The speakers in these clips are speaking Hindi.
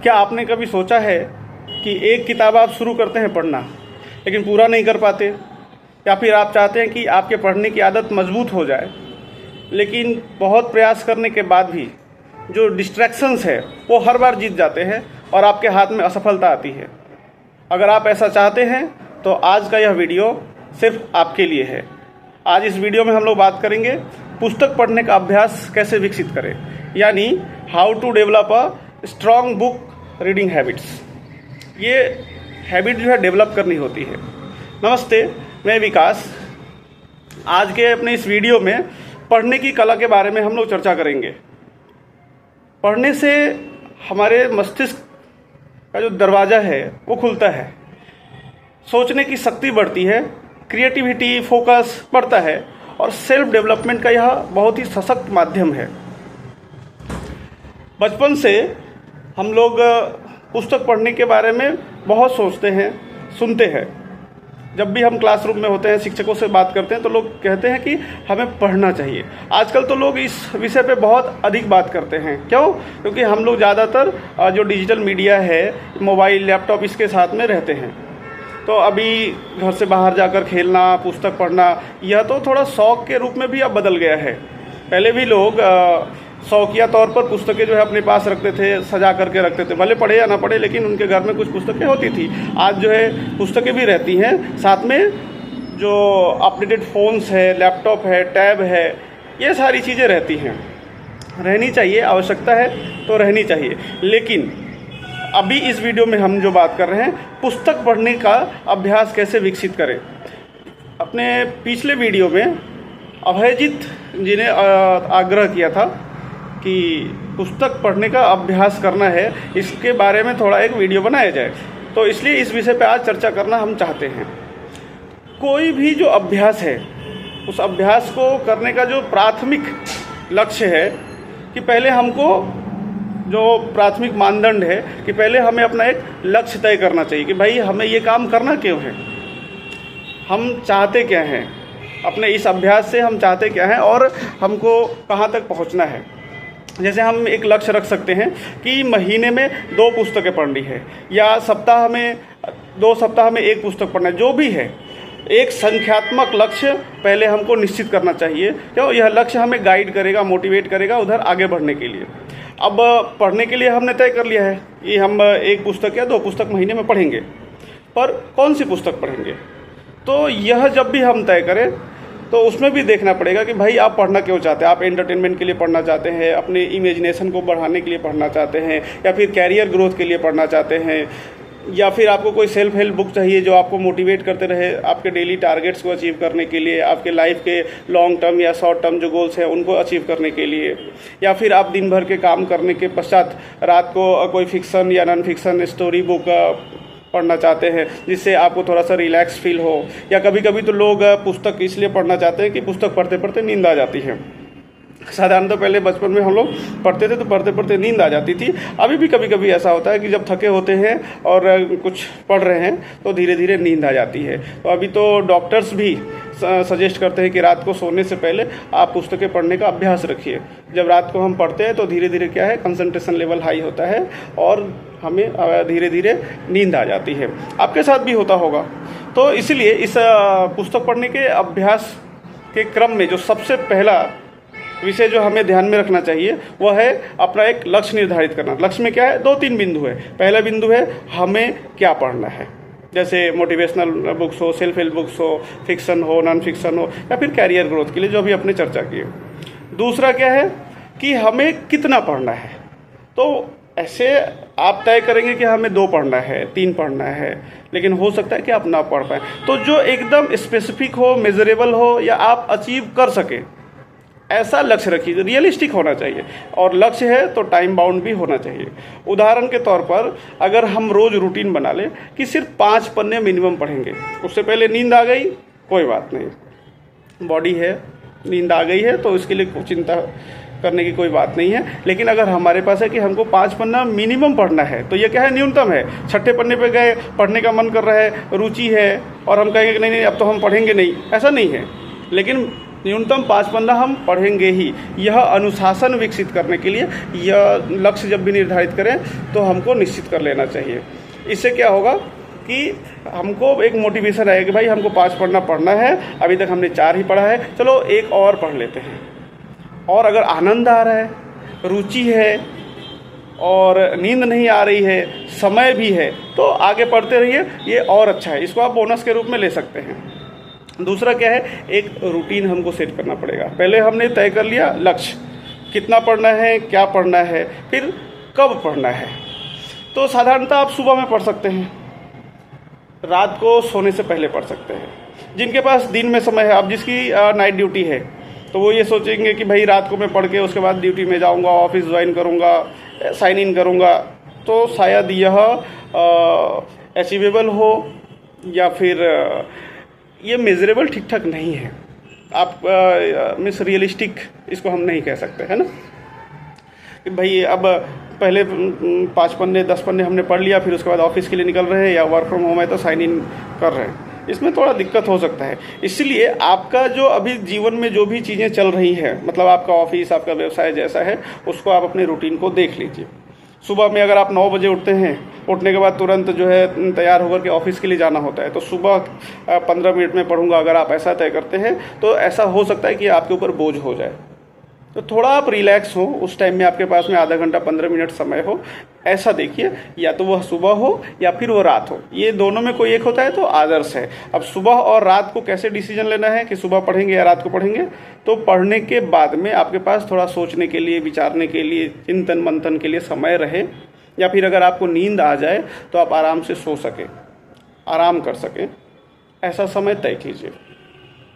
क्या आपने कभी सोचा है कि एक किताब आप शुरू करते हैं पढ़ना लेकिन पूरा नहीं कर पाते, या फिर आप चाहते हैं कि आपके पढ़ने की आदत मजबूत हो जाए लेकिन बहुत प्रयास करने के बाद भी जो डिस्ट्रैक्शंस है वो हर बार जीत जाते हैं और आपके हाथ में असफलता आती है। अगर आप ऐसा चाहते हैं तो आज का यह वीडियो सिर्फ आपके लिए है। आज इस वीडियो में हम लोग बात करेंगे पुस्तक पढ़ने का अभ्यास कैसे विकसित करें, यानी how to develop a strong book reading habits. ये हैबिट जो है डेवलप करनी होती है। नमस्ते, मैं विकास। आज के अपने इस वीडियो में पढ़ने की कला के बारे में हम लोग चर्चा करेंगे। पढ़ने से हमारे मस्तिष्क का जो दरवाज़ा है वो खुलता है, सोचने की शक्ति बढ़ती है, क्रिएटिविटी, फोकस बढ़ता है और सेल्फ डेवलपमेंट का यह बहुत ही सशक्त माध्यम है। बचपन से हम लोग पुस्तक पढ़ने के बारे में बहुत सोचते हैं, सुनते हैं। जब भी हम क्लासरूम में होते हैं, शिक्षकों से बात करते हैं तो लोग कहते हैं कि हमें पढ़ना चाहिए। आजकल तो लोग इस विषय पे बहुत अधिक बात करते हैं। क्यों? क्योंकि हम लोग ज़्यादातर जो डिजिटल मीडिया है, मोबाइल, लैपटॉप, इसके साथ में रहते हैं। तो अभी घर से बाहर जाकर खेलना, पुस्तक पढ़ना, यह तो थोड़ा शौक़ के रूप में भी अब बदल गया है। पहले भी लोग शौकिया तौर पर पुस्तकें जो है अपने पास रखते थे, सजा करके रखते थे, भले पढ़े या ना पढ़े, लेकिन उनके घर में कुछ पुस्तकें होती थी। आज जो है पुस्तकें भी रहती हैं, साथ में जो अपडेटेड फ़ोन्स है, लैपटॉप है, टैब है, ये सारी चीज़ें रहती हैं। रहनी चाहिए, आवश्यकता है तो रहनी चाहिए। लेकिन अभी इस वीडियो में हम जो बात कर रहे हैं, पुस्तक पढ़ने का अभ्यास कैसे विकसित करें। अपने पिछले वीडियो में अभयजीत जी ने आग्रह किया था कि पुस्तक पढ़ने का अभ्यास करना है, इसके बारे में थोड़ा एक वीडियो बनाया जाए। तो इसलिए इस विषय पे आज चर्चा करना हम चाहते हैं। कोई भी जो अभ्यास है, उस अभ्यास को करने का जो प्राथमिक लक्ष्य है कि पहले हमको जो प्राथमिक मानदंड है कि पहले हमें अपना एक लक्ष्य तय करना चाहिए कि भाई हमें ये काम करना क्यों है, हम चाहते क्या हैं, अपने इस अभ्यास से हम चाहते क्या हैं और हमको कहाँ तक पहुँचना है। जैसे हम एक लक्ष्य रख सकते हैं कि महीने में 2 पुस्तकें पढ़नी है, या सप्ताह में 2 सप्ताह में 1 पुस्तक पढ़ना है। जो भी है, एक संख्यात्मक लक्ष्य पहले हमको निश्चित करना चाहिए। क्यों? यह लक्ष्य हमें गाइड करेगा, मोटिवेट करेगा उधर आगे बढ़ने के लिए। अब पढ़ने के लिए हमने तय कर लिया है कि हम 1 पुस्तक या 2 पुस्तक महीने में पढ़ेंगे, पर कौन सी पुस्तक पढ़ेंगे, तो यह जब भी हम तय करें तो उसमें भी देखना पड़ेगा कि भाई आप पढ़ना क्यों चाहते हैं। आप एंटरटेनमेंट के लिए पढ़ना चाहते हैं, अपने इमेजिनेशन को बढ़ाने के लिए पढ़ना चाहते हैं, या फिर कैरियर ग्रोथ के लिए पढ़ना चाहते हैं, या फिर आपको कोई सेल्फ हेल्प बुक चाहिए जो आपको मोटिवेट करते रहे आपके डेली टारगेट्स को अचीव करने के लिए, आपके लाइफ के लॉन्ग टर्म या शॉर्ट टर्म जो गोल्स हैं उनको अचीव करने के लिए, या फिर आप दिन भर के काम करने के पश्चात रात को कोई फिक्सन या नॉन फिक्सन स्टोरी बुक पढ़ना चाहते हैं जिससे आपको थोड़ा सा रिलैक्स फील हो। या कभी कभी तो लोग पुस्तक इसलिए पढ़ना चाहते हैं कि पुस्तक पढ़ते पढ़ते नींद आ जाती है। साधारणतः पहले बचपन में हम लोग पढ़ते थे तो पढ़ते पढ़ते नींद आ जाती थी। अभी भी कभी कभी ऐसा होता है कि जब थके होते हैं और कुछ पढ़ रहे हैं तो धीरे धीरे नींद आ जाती है। तो अभी तो डॉक्टर्स भी सजेस्ट करते हैं कि रात को सोने से पहले आप पुस्तकें पढ़ने का अभ्यास रखिए। जब रात को हम पढ़ते हैं तो धीरे धीरे क्या है, कंसंट्रेशन लेवल हाई होता है और हमें धीरे धीरे नींद आ जाती है। आपके साथ भी होता होगा। तो इसलिए इस पुस्तक पढ़ने के अभ्यास के क्रम में जो सबसे पहला विषय जो हमें ध्यान में रखना चाहिए वह है अपना एक लक्ष्य निर्धारित करना। लक्ष्य में क्या है, 2-3 बिंदु है। पहला बिंदु है हमें क्या पढ़ना है, जैसे मोटिवेशनल बुक्स हो, सेल्फ हेल्प बुक्स हो, फिक्सन हो, नॉन फिक्सन हो, या फिर कैरियर ग्रोथ के लिए जो भी अपने चर्चा की है। दूसरा क्या है कि हमें कितना पढ़ना है। तो ऐसे आप तय करेंगे कि हमें 2 पढ़ना है, 3 पढ़ना है, लेकिन हो सकता है कि आप ना पढ़ पाएँ। तो जो एकदम स्पेसिफिक हो, मेजरेबल हो, या आप अचीव कर सकें, ऐसा लक्ष्य रखिए। रियलिस्टिक होना चाहिए, और लक्ष्य है तो टाइम बाउंड भी होना चाहिए। उदाहरण के तौर पर अगर हम रोज़ रूटीन बना लें कि सिर्फ 5 पन्ने मिनिमम पढ़ेंगे, उससे पहले नींद आ गई कोई बात नहीं, बॉडी है, नींद आ गई है तो इसके लिए चिंता करने की कोई बात नहीं है। लेकिन अगर हमारे पास है कि हमको 5 पन्ना मिनिमम पढ़ना है, तो ये क्या है, न्यूनतम है। 6ठे पन्ने पे गए, पढ़ने का मन कर रहा है, रुचि है, और हम कहेंगे कि नहीं नहीं अब तो हम पढ़ेंगे नहीं, ऐसा नहीं है। लेकिन न्यूनतम 5 पन्ना हम पढ़ेंगे ही। यह अनुशासन विकसित करने के लिए यह लक्ष्य जब भी निर्धारित करें तो हमको निश्चित कर लेना चाहिए। इससे क्या होगा कि हमको एक मोटिवेशन आएगा कि भाई हमको 5 पन्ना पढ़ना है, अभी तक हमने 4 ही पढ़ा है, चलो एक और पढ़ लेते हैं। और अगर आनंद आ रहा है, रुचि है और नींद नहीं आ रही है, समय भी है, तो आगे पढ़ते रहिए, ये और अच्छा है। इसको आप बोनस के रूप में ले सकते हैं। दूसरा क्या है, एक रूटीन हमको सेट करना पड़ेगा। पहले हमने तय कर लिया लक्ष्य, कितना पढ़ना है, क्या पढ़ना है, फिर कब पढ़ना है। तो साधारणतः आप सुबह में पढ़ सकते हैं, रात को सोने से पहले पढ़ सकते हैं। जिनके पास दिन में समय है, अब जिसकी नाइट ड्यूटी है तो वो ये सोचेंगे कि भाई रात को मैं पढ़ के उसके बाद ड्यूटी में जाऊंगा, ऑफिस ज्वाइन करूंगा, साइन इन करूंगा, तो शायद यह अचीवेबल हो या फिर ये मेजरेबल ठीक ठाक नहीं है। आप मिस रियलिस्टिक इसको हम नहीं कह सकते, है ना, कि भाई अब पहले 5 पन्ने 10 पन्ने हमने पढ़ लिया, फिर उसके बाद ऑफिस के लिए निकल रहे हैं या वर्क फ्रॉम होम है तो साइन इन कर रहे हैं। इसमें थोड़ा दिक्कत हो सकता है। इसलिए आपका जो अभी जीवन में जो भी चीज़ें चल रही हैं, मतलब आपका ऑफिस, आपका व्यवसाय जैसा है, उसको आप अपने रूटीन को देख लीजिए। सुबह में अगर आप 9 बजे उठते हैं, उठने के बाद तुरंत जो है तैयार होकर के ऑफिस के लिए जाना होता है, तो सुबह 15 मिनट में पढ़ूंगा, अगर आप ऐसा तय करते हैं तो ऐसा हो सकता है कि आपके ऊपर बोझ हो जाए। तो थोड़ा आप रिलैक्स हो, उस टाइम में आपके पास में आधा घंटा 15 मिनट समय हो, ऐसा देखिए। या तो वह सुबह हो या फिर वो रात हो, ये दोनों में कोई एक होता है तो आदर्श है। अब सुबह और रात को कैसे डिसीजन लेना है कि सुबह पढ़ेंगे या रात को पढ़ेंगे, तो पढ़ने के बाद में आपके पास थोड़ा सोचने के लिए, विचारने के लिए, चिंतन मंथन के लिए समय रहे, या फिर अगर आपको नींद आ जाए तो आप आराम से सो सकें, आराम कर सकें, ऐसा समय तय कीजिए।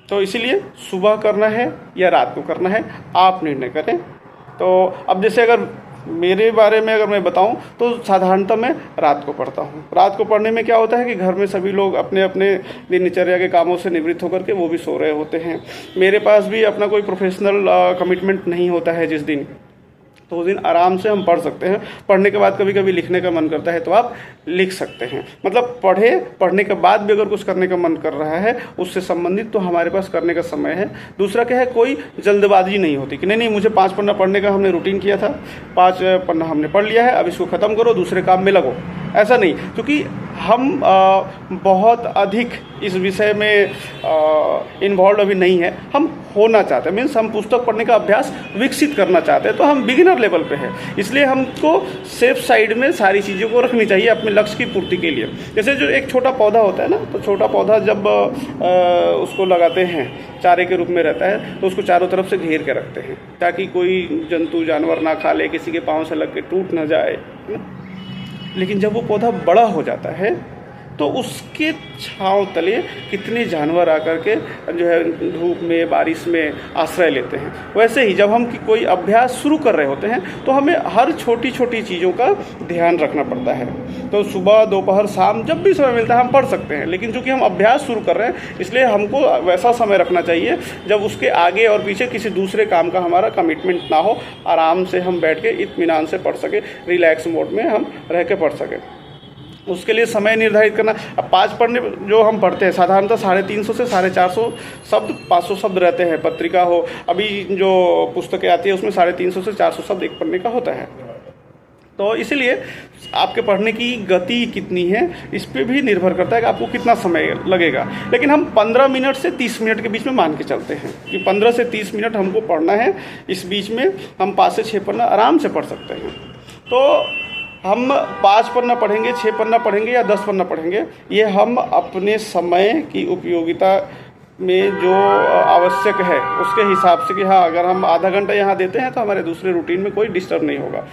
तो इसीलिए सुबह करना है या रात को करना है, आप निर्णय करें। तो अब जैसे अगर मेरे बारे में अगर मैं बताऊं तो साधारणतः मैं रात को पढ़ता हूं। रात को पढ़ने में क्या होता है कि घर में सभी लोग अपने अपने दिनचर्या के कामों से निवृत्त होकर के वो भी सो रहे होते हैं। मेरे पास भी अपना कोई प्रोफेशनल कमिटमेंट नहीं होता है जिस दिन, तो उस दिन आराम से हम पढ़ सकते हैं। पढ़ने के बाद कभी कभी लिखने का मन करता है तो आप लिख सकते हैं। मतलब पढ़ने के बाद भी अगर कुछ करने का मन कर रहा है उससे संबंधित, तो हमारे पास करने का समय है। दूसरा क्या है, कोई जल्दबाजी नहीं होती कि नहीं मुझे 5 पन्ना पढ़ने का हमने रूटीन किया था, 5 पन्ना हमने पढ़ लिया है, अब इसको ख़त्म करो, दूसरे काम में लगो, ऐसा नहीं। क्योंकि हम बहुत अधिक इस विषय में इन्वॉल्व अभी नहीं है। हम होना चाहते हैं, मीन्स हम पुस्तक पढ़ने का अभ्यास विकसित करना चाहते हैं, तो हम बिगिनर लेवल पे है। इसलिए हमको सेफ साइड में सारी चीज़ों को रखनी चाहिए अपने लक्ष्य की पूर्ति के लिए। जैसे जो एक छोटा पौधा होता है ना, तो छोटा पौधा जब उसको लगाते हैं, चारे के रूप में रहता है, तो उसको चारों तरफ से घेर के रखते हैं ताकि कोई जंतु जानवर ना खा ले, किसी के पाँव से लग के टूट ना जाए। लेकिन जब वो पौधा बड़ा हो जाता है तो उसके छांव तले कितने जानवर आकर के जो है धूप में, बारिश में आश्रय लेते हैं। वैसे ही जब हम कोई अभ्यास शुरू कर रहे होते हैं तो हमें हर छोटी छोटी चीज़ों का ध्यान रखना पड़ता है। तो सुबह, दोपहर, शाम जब भी समय मिलता है हम पढ़ सकते हैं, लेकिन चूंकि हम अभ्यास शुरू कर रहे हैं इसलिए हमको वैसा समय रखना चाहिए जब उसके आगे और पीछे किसी दूसरे काम का हमारा कमिटमेंट ना हो। आराम से हम बैठ के इत्मीनान से पढ़ सकें, रिलैक्स मोड में हम रह के पढ़ सकें। उसके लिए समय निर्धारित करना। अब 5 पढ़ने जो हम पढ़ते हैं साधारणतः 350 से 450 शब्द, 500 शब्द रहते हैं। पत्रिका हो, अभी जो पुस्तकें आती है उसमें 350 से 400 शब्द एक पढ़ने का होता है। तो इसीलिए आपके पढ़ने की गति कितनी है इस पर भी निर्भर करता है कि आपको कितना समय लगेगा। लेकिन हम 15 मिनट से 30 मिनट के बीच में मान के चलते हैं कि 15 से 30 मिनट हमको पढ़ना है। इस बीच में हम 5 से 6 पन्ना आराम से पढ़ सकते हैं। तो हम 5 पन्ना पढ़ेंगे, 6 पन्ना पढ़ेंगे या 10 पन्ना पढ़ेंगे, ये हम अपने समय की उपयोगिता में जो आवश्यक है उसके हिसाब से, कि हाँ अगर हम आधा घंटा यहाँ देते हैं तो हमारे दूसरे रूटीन में कोई डिस्टर्ब नहीं होगा।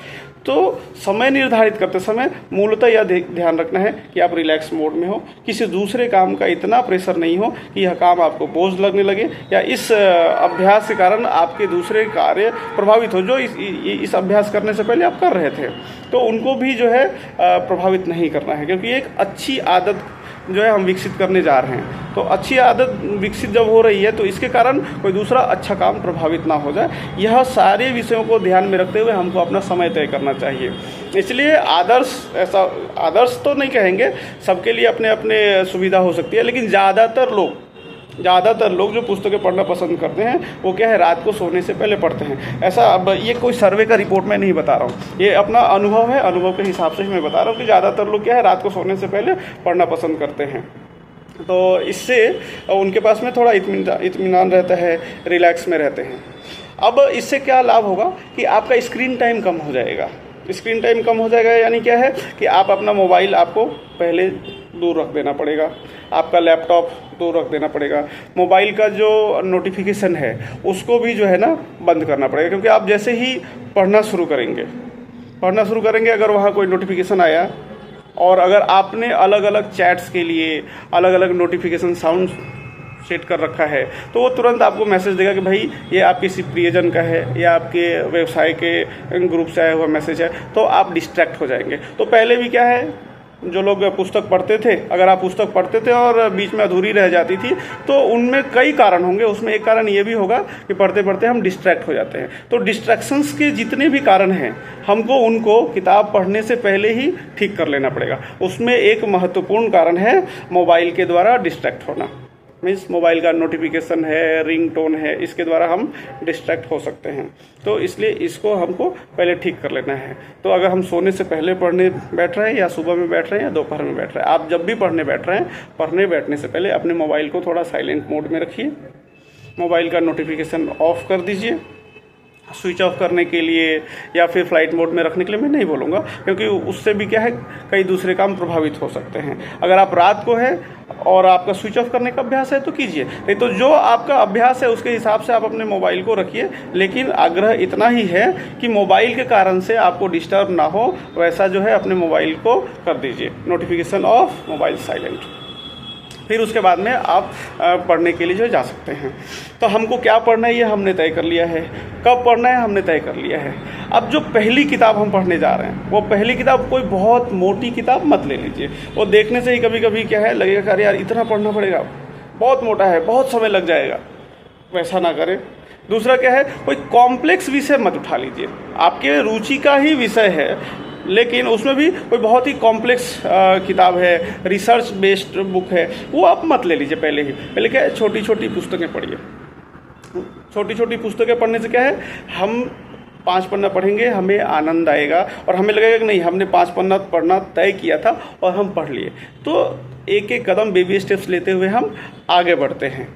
तो समय निर्धारित करते समय मूलतः यह ध्यान रखना है कि आप रिलैक्स मोड में हो, किसी दूसरे काम का इतना प्रेशर नहीं हो कि यह काम आपको बोझ लगने लगे या इस अभ्यास के कारण आपके दूसरे कार्य प्रभावित हो जो इस अभ्यास करने से पहले आप कर रहे थे, तो उनको भी जो है प्रभावित नहीं करना है। क्योंकि एक अच्छी आदत जो है हम विकसित करने जा रहे हैं, तो अच्छी आदत विकसित जब हो रही है तो इसके कारण कोई दूसरा अच्छा काम प्रभावित ना हो जाए। यह सारे विषयों को ध्यान में रखते हुए हमको अपना समय तय करना चाहिए। इसलिए आदर्श तो नहीं कहेंगे, सबके लिए अपने अपने सुविधा हो सकती है, लेकिन ज़्यादातर लोग ज़्यादातर लोग जो पुस्तकें पढ़ना पसंद करते हैं वो क्या है, रात को सोने से पहले पढ़ते हैं। ऐसा, अब ये कोई सर्वे का रिपोर्ट मैं नहीं बता रहा हूँ, ये अपना अनुभव है, अनुभव के हिसाब से ही मैं बता रहा हूँ कि ज़्यादातर लोग क्या है, रात को सोने से पहले पढ़ना पसंद करते हैं। तो इससे उनके पास में थोड़ा इत्मीनान रहता है, रिलैक्स में रहते हैं। अब इससे क्या लाभ होगा कि आपका स्क्रीन टाइम कम हो जाएगा। स्क्रीन टाइम कम हो जाएगा यानी क्या है कि आप अपना मोबाइल आपको पहले दूर रख देना पड़ेगा, आपका लैपटॉप दूर रख देना पड़ेगा, मोबाइल का जो नोटिफिकेशन है उसको भी जो है ना बंद करना पड़ेगा। क्योंकि आप जैसे ही पढ़ना शुरू करेंगे अगर वहाँ कोई नोटिफिकेशन आया और अगर आपने अलग अलग चैट्स के लिए अलग अलग नोटिफिकेशन साउंड सेट कर रखा है तो वो तुरंत आपको मैसेज देगा कि भाई ये आपके किसी प्रियजन का है या आपके व्यवसाय के ग्रुप से आया हुआ मैसेज है, तो आप डिस्ट्रैक्ट हो जाएंगे। तो पहले भी क्या है, जो लोग पुस्तक पढ़ते थे, अगर आप पुस्तक पढ़ते थे और बीच में अधूरी रह जाती थी तो उनमें कई कारण होंगे, उसमें एक कारण ये भी होगा कि पढ़ते पढ़ते हम डिस्ट्रैक्ट हो जाते हैं। तो डिस्ट्रैक्शंस के जितने भी कारण हैं हमको उनको किताब पढ़ने से पहले ही ठीक कर लेना पड़ेगा। उसमें एक महत्वपूर्ण कारण है मोबाइल के द्वारा डिस्ट्रैक्ट होना। मीन्स मोबाइल का नोटिफिकेशन है, रिंगटोन है, इसके द्वारा हम डिस्ट्रैक्ट हो सकते हैं। तो इसलिए इसको हमको पहले ठीक कर लेना है। तो अगर हम सोने से पहले पढ़ने बैठ रहे हैं या सुबह में बैठ रहे हैं या दोपहर में बैठ रहे हैं, आप जब भी पढ़ने बैठ रहे हैं, पढ़ने बैठने से पहले अपने मोबाइल को थोड़ा साइलेंट मोड में रखिए, मोबाइल का नोटिफिकेशन ऑफ कर दीजिए। स्विच ऑफ करने के लिए या फिर फ्लाइट मोड में रखने के लिए मैं नहीं बोलूँगा, क्योंकि उससे भी क्या है कई दूसरे काम प्रभावित हो सकते हैं। अगर आप रात को है और आपका स्विच ऑफ करने का अभ्यास है तो कीजिए, नहीं तो जो आपका अभ्यास है उसके हिसाब से आप अपने मोबाइल को रखिए। लेकिन आग्रह इतना ही है कि मोबाइल के कारण से आपको डिस्टर्ब ना हो, वैसा जो है अपने मोबाइल को कर दीजिए, नोटिफिकेशन ऑफ, मोबाइल साइलेंट। फिर उसके बाद में आप पढ़ने के लिए जो जा सकते हैं। तो हमको क्या पढ़ना है ये हमने तय कर लिया है, कब पढ़ना है हमने तय कर लिया है। अब जो पहली किताब हम पढ़ने जा रहे हैं वो पहली किताब कोई बहुत मोटी किताब मत ले लीजिए। वो देखने से ही कभी कभी क्या है लगेगा कि अरे यार इतना पढ़ना पड़ेगा, बहुत मोटा है, बहुत समय लग जाएगा, वैसा ना करें। दूसरा क्या है, कोई कॉम्प्लेक्स विषय मत उठा लीजिए। आपके रुचि का ही विषय है लेकिन उसमें भी कोई बहुत ही कॉम्प्लेक्स किताब है, रिसर्च बेस्ड बुक है, वो आप मत ले लीजिए। पहले क्या है, छोटी छोटी पुस्तकें पढ़िए। छोटी छोटी पुस्तकें पढ़ने से क्या है, हम 5 पन्ना पढ़ेंगे, हमें आनंद आएगा और हमें लगेगा कि नहीं हमने 5 पन्ना पढ़ना तय किया था और हम पढ़ लिए। तो एक एक कदम बेबी स्टेप्स लेते हुए हम आगे बढ़ते हैं।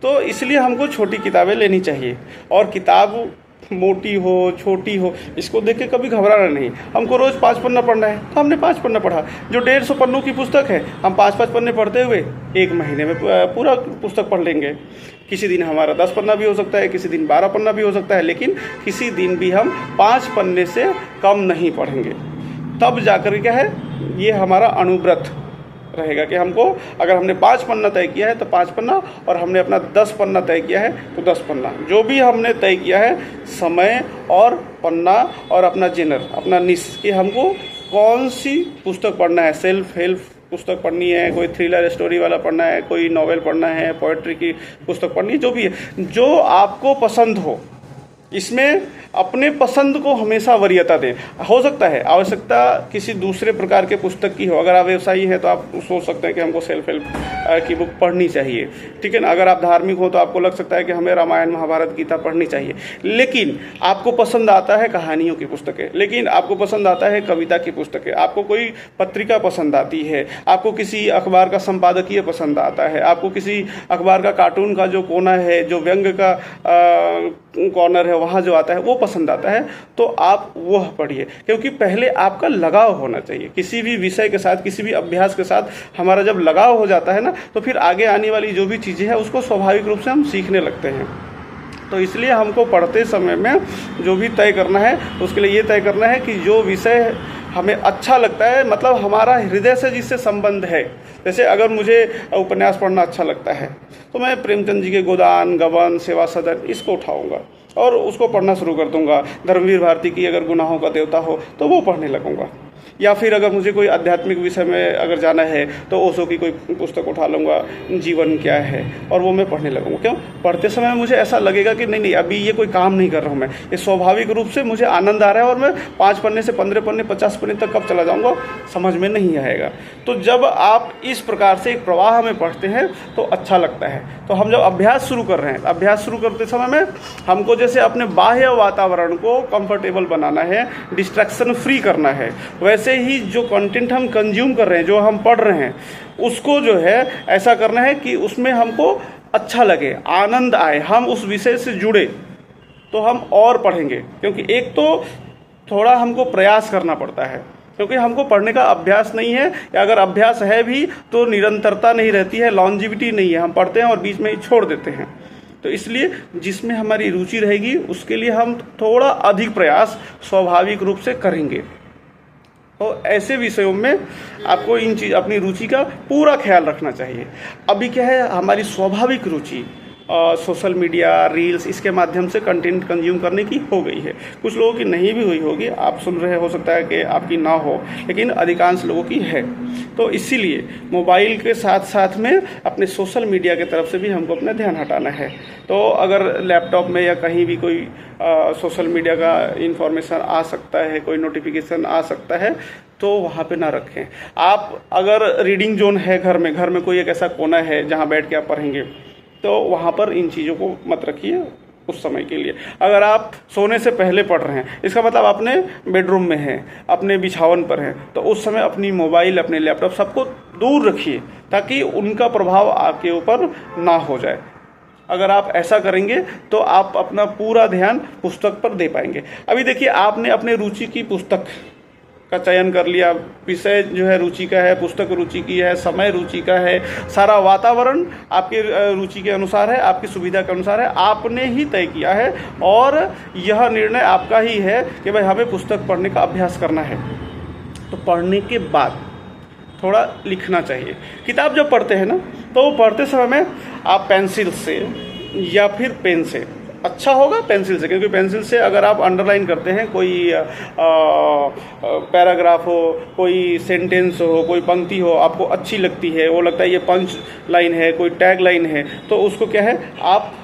तो इसलिए हमको छोटी किताबें लेनी चाहिए। और किताब मोटी हो छोटी हो इसको देख के कभी घबराना नहीं। हमको रोज़ 5 पन्ना पढ़ना है तो हमने 5 पन्ना पढ़ा। जो 150 पन्नों की पुस्तक है हम 5-5 पन्ने पढ़ते हुए 1 महीने में पूरा पुस्तक पढ़ लेंगे। किसी दिन हमारा 10 पन्ना भी हो सकता है, किसी दिन 12 पन्ना भी हो सकता है, लेकिन किसी दिन भी हम 5 पन्ने से कम नहीं पढ़ेंगे। तब जाकर क्या है, ये हमारा अनुव्रत रहेगा कि हमको अगर हमने 5 पन्ना तय किया है तो 5 पन्ना, और हमने अपना 10 पन्ना तय किया है तो 10 पन्ना। जो भी हमने तय किया है समय और पन्ना और अपना जेनर, अपना निश, कि हमको कौन सी पुस्तक पढ़ना है। सेल्फ हेल्प पुस्तक पढ़नी है, कोई थ्रिलर स्टोरी वाला पढ़ना है, कोई नॉवेल पढ़ना है, पोएट्री की पुस्तक पढ़नी है, जो भी है, जो आपको पसंद हो। इसमें अपने पसंद को हमेशा वरीयता दें। हो सकता है आवश्यकता किसी दूसरे प्रकार के पुस्तक की हो, अगर आप व्यवसायी हैं तो आप सोच सकते हैं कि हमको सेल्फ हेल्प की बुक पढ़नी चाहिए, ठीक है ना। अगर आप धार्मिक हो तो आपको लग सकता है कि हमें रामायण महाभारत गीता पढ़नी चाहिए। लेकिन आपको पसंद आता है कहानियों की पुस्तकें, लेकिन आपको पसंद आता है कविता की पुस्तकें, आपको कोई पत्रिका पसंद आती है, आपको किसी अखबार का संपादकीय पसंद आता है, आपको किसी अखबार का कार्टून का जो कोना है, जो व्यंग का कॉर्नर है वहाँ जो आता है वो पसंद आता है, तो आप वह पढ़िए। क्योंकि पहले आपका लगाव होना चाहिए किसी भी विषय के साथ, किसी भी अभ्यास के साथ। हमारा जब लगाव हो जाता है ना तो फिर आगे आने वाली जो भी चीज़ें हैं उसको स्वाभाविक रूप से हम सीखने लगते हैं। तो इसलिए हमको पढ़ते समय में जो भी तय करना है उसके लिए ये तय करना है कि जो विषय हमें अच्छा लगता है, मतलब हमारा हृदय से जिससे संबंध है। जैसे अगर मुझे उपन्यास पढ़ना अच्छा लगता है तो मैं प्रेमचंद जी के गोदान, गबन, सेवा सदन इसको उठाऊंगा और उसको पढ़ना शुरू कर दूंगा। धर्मवीर भारती की अगर गुनाहों का देवता हो तो वो पढ़ने लगूंगा। या फिर अगर मुझे कोई आध्यात्मिक विषय में अगर जाना है तो ओशो की कोई पुस्तक उठा लूँगा, जीवन क्या है, और वो मैं पढ़ने लगूँगा। क्यों? पढ़ते समय मुझे ऐसा लगेगा कि नहीं अभी ये कोई काम नहीं कर रहा हूँ मैं, ये स्वाभाविक रूप से मुझे आनंद आ रहा है और मैं 5 पन्ने से 15 पन्ने 50 पन्ने तक कब चला जाऊँगा समझ में नहीं आएगा। तो जब आप इस प्रकार से एक प्रवाह में पढ़ते हैं तो अच्छा लगता है। तो हम जब अभ्यास शुरू कर रहे हैं, अभ्यास शुरू करते समय में हमको जैसे अपने बाह्य वातावरण को कंफर्टेबल बनाना है, डिस्ट्रैक्शन फ्री करना है, वैसे ही जो कंटेंट हम कंज्यूम कर रहे हैं, जो हम पढ़ रहे हैं, उसको जो है ऐसा करना है कि उसमें हमको अच्छा लगे, आनंद आए, हम उस विषय से जुड़े, तो हम और पढ़ेंगे। क्योंकि एक तो थोड़ा हमको प्रयास करना पड़ता है, क्योंकि हमको पढ़ने का अभ्यास नहीं है, या अगर अभ्यास है भी तो निरंतरता नहीं रहती है, लॉन्जिविटी नहीं है, हम पढ़ते हैं और बीच में ही छोड़ देते हैं। तो इसलिए जिसमें हमारी रुचि रहेगी उसके लिए हम थोड़ा अधिक प्रयास स्वाभाविक रूप से करेंगे। तो ऐसे विषयों में आपको इन चीज़ अपनी रुचि का पूरा ख्याल रखना चाहिए। अभी क्या है, हमारी स्वाभाविक रुचि सोशल मीडिया, रील्स, इसके माध्यम से कंटेंट कंज्यूम करने की हो गई है। कुछ लोगों की नहीं भी हुई होगी, आप सुन रहे हो सकता है कि आपकी ना हो, लेकिन अधिकांश लोगों की है। तो इसीलिए मोबाइल के साथ साथ में अपने सोशल मीडिया की तरफ से भी हमको अपना ध्यान हटाना है। तो अगर लैपटॉप में या कहीं भी कोई सोशल मीडिया का इंफॉर्मेशन आ सकता है, कोई नोटिफिकेशन आ सकता है, तो वहाँ पे ना रखें। आप अगर रीडिंग जोन है घर में कोई एक ऐसा कोना है जहाँ बैठ के आप पढ़ेंगे, तो वहाँ पर इन चीज़ों को मत रखिए उस समय के लिए। अगर आप सोने से पहले पढ़ रहे हैं, इसका मतलब अपने बेडरूम में हैं, अपने बिछावन पर हैं, तो उस समय अपनी मोबाइल, अपने लैपटॉप सबको दूर रखिए ताकि उनका प्रभाव आपके ऊपर ना हो जाए। अगर आप ऐसा करेंगे तो आप अपना पूरा ध्यान पुस्तक पर दे पाएंगे। अभी देखिए, आपने अपने रुचि की पुस्तक का चयन कर लिया, विषय जो है रुचि का है, पुस्तक रुचि की है, समय रुचि का है, सारा वातावरण आपकी रुचि के अनुसार है, आपकी सुविधा के अनुसार है, आपने ही तय किया है और यह निर्णय आपका ही है कि भाई हमें पुस्तक पढ़ने का अभ्यास करना है। तो पढ़ने के बाद थोड़ा लिखना चाहिए। किताब जब पढ़ते हैं ना, तो पढ़ते समय में आप पेंसिल से या फिर पेन से, अच्छा होगा पेंसिल से, क्योंकि पेंसिल से अगर आप अंडरलाइन करते हैं, कोई पैराग्राफ हो, कोई सेंटेंस हो, कोई पंक्ति हो, आपको अच्छी लगती है, वो लगता है ये पंच लाइन है, कोई टैग लाइन है, तो उसको क्या है आप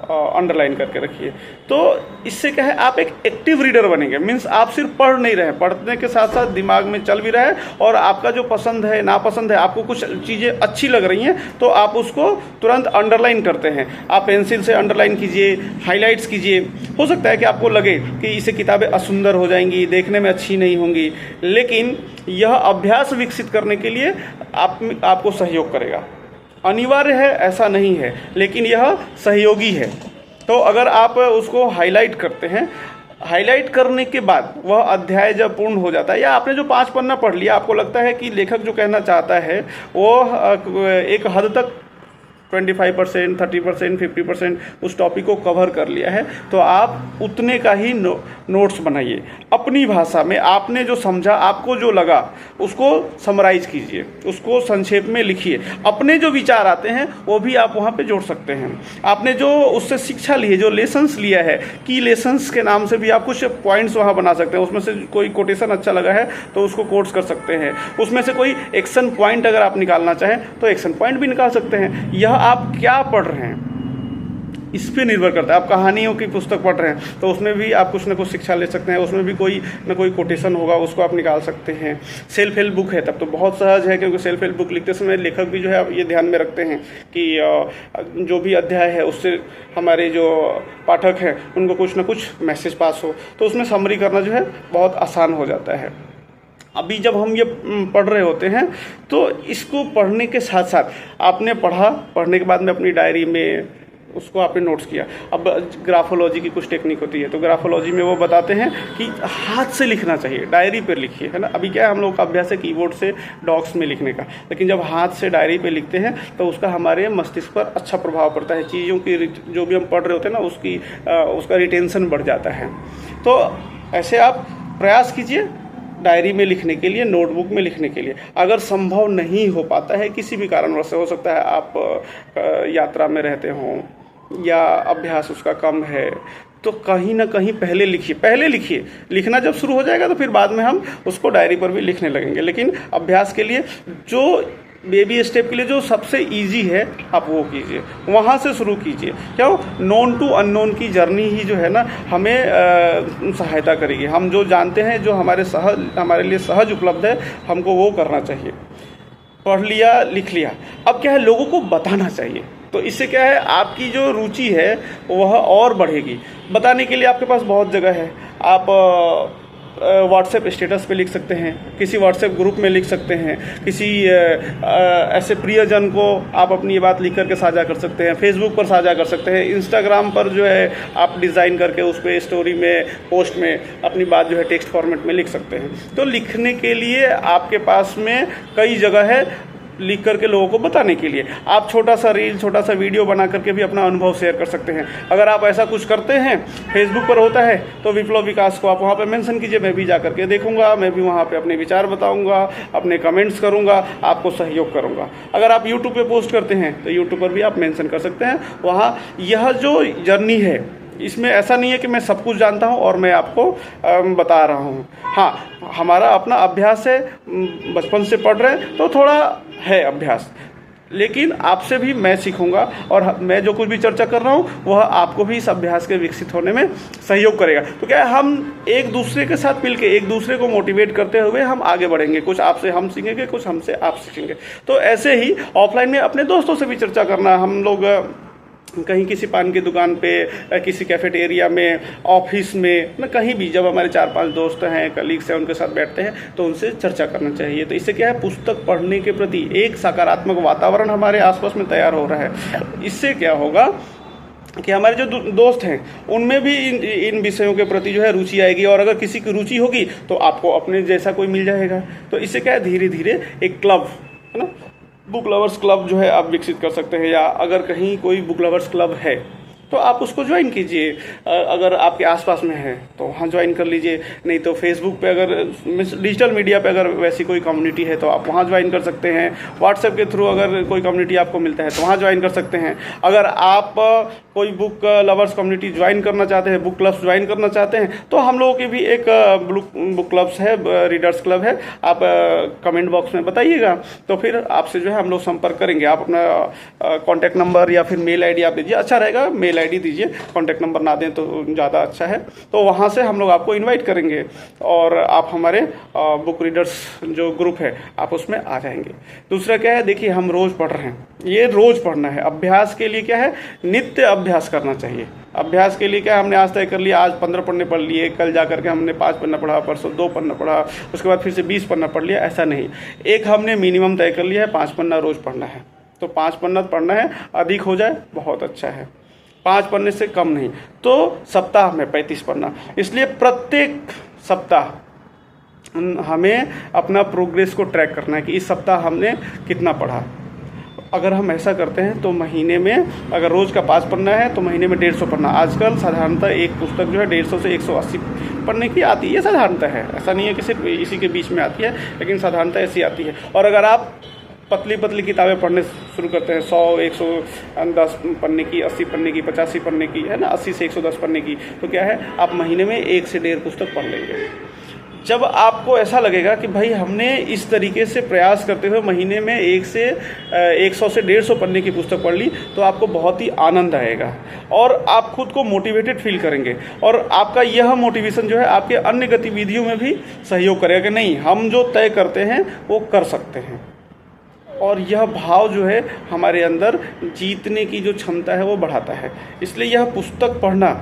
अंडरलाइन करके रखिए। तो इससे क्या है, आप एक एक्टिव रीडर बनेंगे। मीन्स आप सिर्फ पढ़ नहीं रहे, पढ़ने के साथ साथ दिमाग में चल भी रहा है, और आपका जो पसंद है, नापसंद है, आपको कुछ चीज़ें अच्छी लग रही हैं तो आप उसको तुरंत अंडरलाइन करते हैं। आप पेंसिल से अंडरलाइन कीजिए, हाईलाइट्स कीजिए। हो सकता है कि आपको लगे कि इससे किताबें असुंदर हो जाएंगी, देखने में अच्छी नहीं होंगी, लेकिन यह अभ्यास विकसित करने के लिए आपको सहयोग करेगा। अनिवार्य है ऐसा नहीं है, लेकिन यह सहयोगी है। तो अगर आप उसको हाईलाइट करते हैं, हाईलाइट करने के बाद वह अध्याय जब पूर्ण हो जाता है, या आपने जो 5 पन्ना पढ़ लिया, आपको लगता है कि लेखक जो कहना चाहता है वो एक हद तक 25%, 30%, 50% उस टॉपिक को कवर कर लिया है, तो आप उतने का ही नोट्स बनाइए अपनी भाषा में। आपने जो समझा, आपको जो लगा, उसको समराइज कीजिए, उसको संक्षेप में लिखिए। अपने जो विचार आते हैं वो भी आप वहाँ पे जोड़ सकते हैं। आपने जो उससे शिक्षा ली है, जो लेसन्स लिया है, की लेसन्स के नाम से भी आप कुछ पॉइंट्स वहाँ बना सकते हैं। उसमें से कोई कोटेशन अच्छा लगा है तो उसको कोट्स कर सकते हैं। उसमें से कोई एक्शन पॉइंट अगर आप निकालना चाहें तो एक्शन पॉइंट भी निकाल सकते हैं। यह आप क्या पढ़ रहे हैं इस पे निर्भर करता है। आप कहानियों की पुस्तक पढ़ रहे हैं तो उसमें भी आप कुछ ना कुछ शिक्षा ले सकते हैं, उसमें भी कोई ना कोई कोटेशन होगा, उसको आप निकाल सकते हैं। सेल्फ हेल्प बुक है तब तो बहुत सहज है, क्योंकि सेल्फ हेल्प बुक लिखते समय लेखक भी जो है ये ध्यान में रखते हैं कि जो भी अध्याय है उससे हमारे जो पाठक हैं उनको कुछ ना कुछ मैसेज पास हो, तो उसमें समरी करना जो है बहुत आसान हो जाता है। अभी जब हम ये पढ़ रहे होते हैं तो इसको पढ़ने के साथ साथ आपने पढ़ने के बाद में अपनी डायरी में उसको आपने नोट्स किया। अब ग्राफोलॉजी की कुछ टेक्निक होती है, तो ग्राफोलॉजी में वो बताते हैं कि हाथ से लिखना चाहिए, डायरी पर लिखिए, है ना। अभी क्या है, हम लोग का अभ्यास है कीबोर्ड से डॉक्स में लिखने का, लेकिन जब हाथ से डायरी पे लिखते हैं तो उसका हमारे मस्तिष्क पर अच्छा प्रभाव पड़ता है। चीज़ों की जो भी हम पढ़ रहे होते हैं ना, उसका रिटेंशन बढ़ जाता है। तो ऐसे आप प्रयास कीजिए डायरी में लिखने के लिए, नोटबुक में लिखने के लिए। अगर संभव नहीं हो पाता है किसी भी कारणवश से, हो सकता है आप यात्रा में रहते हों या अभ्यास उसका कम है, तो कहीं ना कहीं पहले लिखिए। लिखना जब शुरू हो जाएगा तो फिर बाद में हम उसको डायरी पर भी लिखने लगेंगे। लेकिन अभ्यास के लिए जो बेबी स्टेप के लिए जो सबसे इजी है आप वो कीजिए, वहाँ से शुरू कीजिए। क्या नोन टू अननोन की जर्नी ही जो है ना हमें सहायता करेगी। हम जो जानते हैं, जो हमारे लिए सहज उपलब्ध है, हमको वो करना चाहिए। पढ़ लिया, लिख लिया, अब क्या है, लोगों को बताना चाहिए। तो इससे क्या है, आपकी जो रुचि है वह और बढ़ेगी। बताने के लिए आपके पास बहुत जगह है। आप व्हाट्सएप स्टेटस पे लिख सकते हैं, किसी व्हाट्सएप ग्रुप में लिख सकते हैं, किसी ऐसे प्रियजन को आप अपनी ये बात लिख करके साझा कर सकते हैं, फेसबुक पर साझा कर सकते हैं, इंस्टाग्राम पर जो है आप डिज़ाइन करके उस पर स्टोरी में, पोस्ट में अपनी बात जो है टेक्स्ट फॉर्मेट में लिख सकते हैं। तो लिखने के लिए आपके पास में कई जगह है लिख करके लोगों को बताने के लिए। आप छोटा सा रील, छोटा सा वीडियो बना करके भी अपना अनुभव शेयर कर सकते हैं। अगर आप ऐसा कुछ करते हैं, फेसबुक पर होता है, तो विप्लव विकास को आप वहाँ पे मेंशन कीजिए। मैं भी जा करके देखूंगा, मैं भी वहाँ पे अपने विचार बताऊंगा, अपने कमेंट्स करूंगा, आपको सहयोग करूंगा। अगर आप यूट्यूब पे पोस्ट करते हैं तो यूट्यूब पर भी आप मेंशन कर सकते हैं। वहाँ यह जो जर्नी है, इसमें ऐसा नहीं है कि मैं सब कुछ जानता हूँ और मैं आपको बता रहा हूँ। हाँ, हमारा अपना अभ्यास है, बचपन से पढ़ रहे हैं तो थोड़ा है अभ्यास, लेकिन आपसे भी मैं सीखूंगा और मैं जो कुछ भी चर्चा कर रहा हूँ वह आपको भी इस अभ्यास के विकसित होने में सहयोग करेगा। तो क्या है, हम एक दूसरे के साथ मिलकर एक दूसरे को मोटिवेट करते हुए हम आगे बढ़ेंगे। कुछ आपसे हम सीखेंगे, कुछ हमसे आप सीखेंगे। तो ऐसे ही ऑफलाइन में अपने दोस्तों से भी चर्चा करना। हम लोग कहीं किसी पान की दुकान पे, किसी कैफेटेरिया में, ऑफिस में, ना कहीं भी जब हमारे 4-5 दोस्त हैं, कलीग्स हैं, उनके साथ बैठते हैं तो उनसे चर्चा करना चाहिए। तो इससे क्या है, पुस्तक पढ़ने के प्रति एक सकारात्मक वातावरण हमारे आसपास में तैयार हो रहा है। इससे क्या होगा कि हमारे जो दोस्त हैं उनमें भी इन विषयों के प्रति जो है रुचि आएगी, और अगर किसी की रुचि होगी तो आपको अपने जैसा कोई मिल जाएगा। तो इससे क्या है, धीरे धीरे एक क्लब है ना, बुक लवर्स क्लब जो है आप विकसित कर सकते हैं। या अगर कहीं कोई बुक लवर्स क्लब है तो आप उसको ज्वाइन कीजिए। अगर आपके आसपास में है तो वहाँ ज्वाइन कर लीजिए। नहीं तो फेसबुक पे, अगर डिजिटल मीडिया पे अगर वैसी कोई कम्युनिटी है तो आप वहाँ ज्वाइन कर सकते हैं। व्हाट्सएप के थ्रू अगर कोई कम्युनिटी आपको मिलता है तो वहाँ ज्वाइन कर सकते हैं। अगर आप कोई बुक लवर्स कम्युनिटी ज्वाइन करना चाहते हैं, बुक क्लब्स ज्वाइन करना चाहते हैं, तो हम लोगों की भी एक बुक क्लब्स है, रीडर्स क्लब है। आप कमेंट बॉक्स में बताइएगा तो फिर आपसे जो है हम लोग संपर्क करेंगे। आप अपना कॉन्टैक्ट नंबर या फिर मेल आईडी आप दीजिए, अच्छा रहेगा। मेल आईडी दीजिए, कॉन्टैक्ट नंबर ना दें तो ज़्यादा अच्छा है। तो वहाँ से हम लोग आपको इनवाइट करेंगे और आप हमारे बुक रीडर्स जो ग्रुप है आप उसमें आ जाएंगे। दूसरा क्या है, देखिए हम रोज़ पढ़ रहे हैं, ये रोज़ पढ़ना है। अभ्यास के लिए क्या है, नित्य अभ्यास करना चाहिए। अभ्यास के लिए क्या, हमने आज तय कर लिया आज 15 पन्ने पढ़ लिए, कल जा करके हमने 5 पन्ना पढ़ा, परसों 2 पन्ना पढ़ा, उसके बाद फिर से 20 पन्ना पढ़ लिया, ऐसा नहीं। एक हमने मिनिमम तय कर लिया है, 5 पन्ना रोज़ पढ़ना है। तो 5 पन्ना पढ़ना है, अधिक हो जाए बहुत अच्छा है, 5 पन्ने से कम नहीं। तो सप्ताह में 35 पन्ना। इसलिए प्रत्येक सप्ताह हमें अपना प्रोग्रेस को ट्रैक करना है कि इस सप्ताह हमने कितना पढ़ा। अगर हम ऐसा करते हैं तो महीने में, अगर रोज़ का 5 पन्ना है तो महीने में 150 पन्ना। आजकल साधारणतः एक पुस्तक जो है 150 से 180 पन्ने की आती है, ये साधारणतः है, ऐसा नहीं है कि सिर्फ इसी के बीच में आती है, लेकिन साधारणतः ऐसी आती है। और अगर आप पतली पतली किताबें पढ़ने शुरू करते हैं, 100, 110 पन्ने की, 80 पन्ने की, 85 पन्ने की, है ना, 80 से 110 पन्ने की, तो क्या है, आप महीने में 1 से 1.5 पुस्तक पढ़ लेंगे। जब आपको ऐसा लगेगा कि भाई हमने इस तरीके से प्रयास करते हुए महीने में 100 से 150 पन्ने की पुस्तक पढ़ ली, तो आपको बहुत ही आनंद आएगा और आप खुद को मोटिवेटेड फील करेंगे। और आपका यह मोटिवेशन जो है आपके अन्य गतिविधियों में भी सहयोग करेगा कि नहीं, हम जो तय करते हैं वो कर सकते हैं। और यह भाव जो है हमारे अंदर जीतने की जो क्षमता है वो बढ़ाता है। इसलिए यह पुस्तक पढ़ना,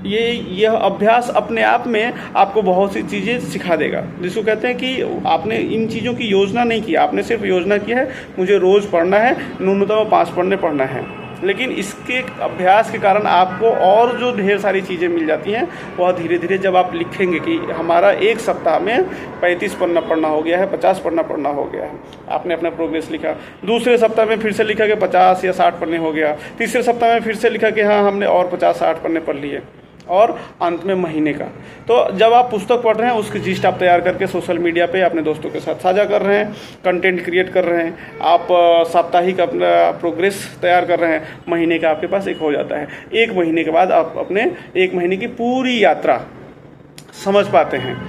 यह अभ्यास अपने आप में आपको बहुत सी चीज़ें सिखा देगा। जिसको कहते हैं कि आपने इन चीज़ों की योजना नहीं की, आपने सिर्फ योजना की है मुझे रोज़ पढ़ना है, न्यूनतम 5 पन्ने पढ़ना है। लेकिन इसके अभ्यास के कारण आपको और जो ढेर सारी चीज़ें मिल जाती हैं वह धीरे धीरे जब आप लिखेंगे कि हमारा एक सप्ताह में 35 पन्ना पढ़ना हो गया है, 50 पन्ना पढ़ना हो गया है, आपने अपना प्रोग्रेस लिखा। दूसरे सप्ताह में फिर से लिखा कि 50 या 60 पन्ने हो गया। तीसरे सप्ताह में फिर से लिखा कि हाँ हमने और 50-60 पन्ने पढ़ लिए। और अंत में महीने का। तो जब आप पुस्तक पढ़ रहे हैं उसकी जिस्ट आप तैयार करके सोशल मीडिया पे अपने दोस्तों के साथ साझा कर रहे हैं, कंटेंट क्रिएट कर रहे हैं, आप साप्ताहिक अपना प्रोग्रेस तैयार कर रहे हैं, महीने का आपके पास एक हो जाता है। 1 महीने के बाद आप अपने 1 महीने की पूरी यात्रा समझ पाते हैं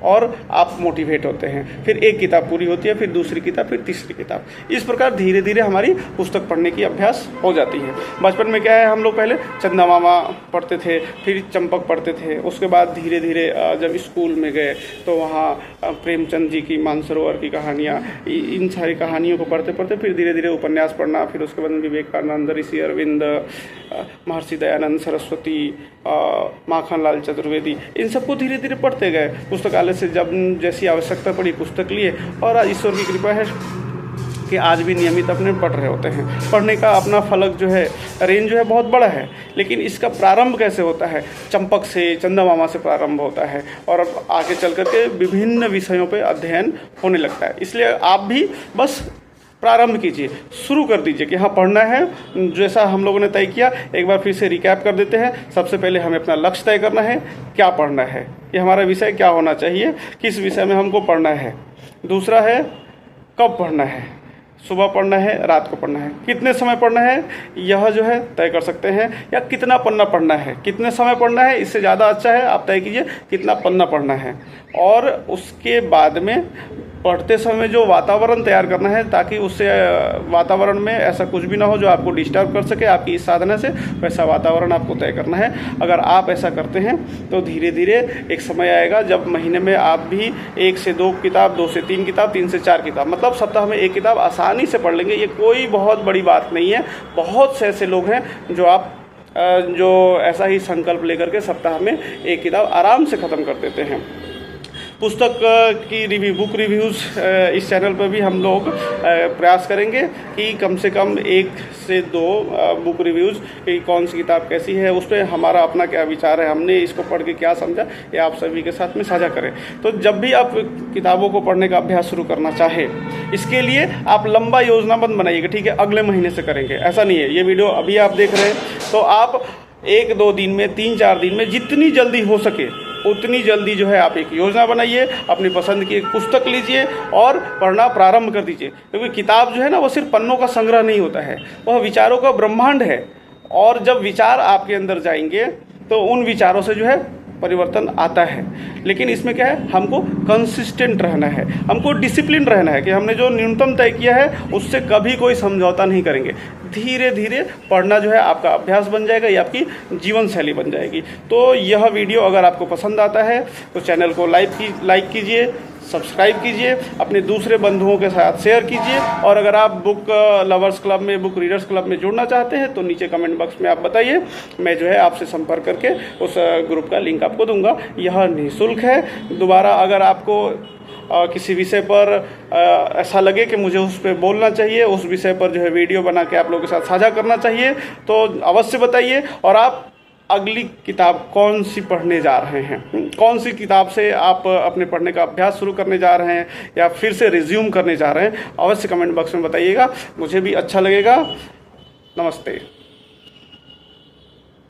और आप मोटिवेट होते हैं। फिर एक किताब पूरी होती है, फिर दूसरी किताब, फिर तीसरी किताब। इस प्रकार धीरे धीरे हमारी पुस्तक पढ़ने की अभ्यास हो जाती है। बचपन में क्या है, हम लोग पहले चंदा मामा पढ़ते थे, फिर चंपक पढ़ते थे। उसके बाद धीरे धीरे जब स्कूल में गए तो वहाँ प्रेमचंद जी की मानसरोवर की कहानियाँ, इन सारी कहानियों को पढ़ते पढ़ते फिर धीरे धीरे उपन्यास पढ़ना, फिर उसके बाद विवेकानंद, ऋषि अरविंद, महर्षि दयानंद सरस्वती, माखनलाल चतुर्वेदी, इन सबको धीरे धीरे पढ़ते गए। पुस्तकालय से जब जैसी आवश्यकता पड़ी पुस्तक लिए, और आज ईश्वर की कृपा है कि आज भी नियमित अपने पढ़ रहे होते हैं। पढ़ने का अपना फलक जो है, रेंज जो है बहुत बड़ा है, लेकिन इसका प्रारंभ कैसे होता है? चंपक से, चंदा मामा से प्रारंभ होता है और अब आगे चल करके विभिन्न विषयों पे अध्ययन होने लगता है। इसलिए आप भी बस प्रारंभ कीजिए, शुरू कर दीजिए कि हाँ पढ़ना है। जैसा हम लोगों ने तय किया, एक बार फिर से रिकैप कर देते हैं। सबसे पहले हमें अपना लक्ष्य तय करना है, क्या पढ़ना है, ये हमारा विषय क्या होना चाहिए, किस विषय में हमको पढ़ना है। दूसरा है कब पढ़ना है, सुबह पढ़ना है, रात को पढ़ना है, कितने समय पढ़ना है, यह जो है तय कर सकते हैं। या कितना पन्ना पढ़ना है, कितने समय पढ़ना है, इससे ज़्यादा अच्छा है आप तय कीजिए कितना पन्ना पढ़ना है। और उसके बाद में पढ़ते समय जो वातावरण तैयार करना है, ताकि उससे वातावरण में ऐसा कुछ भी ना हो जो आपको डिस्टर्ब कर सके आपकी इस साधना से, वैसा वातावरण आपको तय करना है। अगर आप ऐसा करते हैं तो धीरे धीरे एक समय आएगा जब महीने में आप भी 1 से 2 किताब, 2 से 3 किताब, 3 से 4 किताब, मतलब सप्ताह में 1 किताब आसानी से पढ़ लेंगे। ये कोई बहुत बड़ी बात नहीं है। बहुत से ऐसे लोग हैं जो ऐसा ही संकल्प लेकर के सप्ताह में 1 किताब आराम से ख़त्म कर देते हैं। पुस्तक की रिव्यू, बुक रिव्यूज़ इस चैनल पर भी हम लोग प्रयास करेंगे कि कम से कम 1 से 2 बुक रिव्यूज़ कि कौन सी किताब कैसी है, उस पर हमारा अपना क्या विचार है, हमने इसको पढ़ के क्या समझा, ये आप सभी के साथ में साझा करें। तो जब भी आप किताबों को पढ़ने का अभ्यास शुरू करना चाहें, इसके लिए आप लंबा योजनाबंद बनाइएगा। ठीक है, अगले महीने से करेंगे, ऐसा नहीं है। ये वीडियो अभी आप देख रहे हैं तो आप 1-2 दिन में, 3-4 दिन में जितनी जल्दी हो सके उतनी जल्दी जो है आप एक योजना बनाइए, अपनी पसंद की एक पुस्तक लीजिए और पढ़ना प्रारंभ कर दीजिए। क्योंकि किताब जो है ना, वो सिर्फ पन्नों का संग्रह नहीं होता है, वह विचारों का ब्रह्मांड है। और जब विचार आपके अंदर जाएंगे तो उन विचारों से जो है परिवर्तन आता है। लेकिन इसमें क्या है, हमको कंसिस्टेंट रहना है, हमको डिसिप्लिन रहना है कि हमने जो न्यूनतम तय किया है उससे कभी कोई समझौता नहीं करेंगे। धीरे धीरे पढ़ना जो है आपका अभ्यास बन जाएगा, ये आपकी जीवन शैली बन जाएगी। तो यह वीडियो अगर आपको पसंद आता है तो चैनल को लाइक कीजिए, सब्सक्राइब कीजिए, अपने दूसरे बंधुओं के साथ शेयर कीजिए। और अगर आप बुक लवर्स क्लब में, बुक रीडर्स क्लब में जुड़ना चाहते हैं तो नीचे कमेंट बॉक्स में आप बताइए, मैं जो है आपसे संपर्क करके उस ग्रुप का लिंक आपको दूंगा। यह निःशुल्क है। दोबारा अगर आपको किसी विषय पर ऐसा लगे कि मुझे उस पर बोलना चाहिए, उस विषय पर जो है वीडियो बना के आप लोगों के साथ साझा करना चाहिए, तो अवश्य बताइए। और आप अगली किताब कौन सी पढ़ने जा रहे हैं, कौन सी किताब से आप अपने पढ़ने का अभ्यास शुरू करने जा रहे हैं या फिर से रिज्यूम करने जा रहे हैं, अवश्य कमेंट बॉक्स में बताइएगा, मुझे भी अच्छा लगेगा। नमस्ते।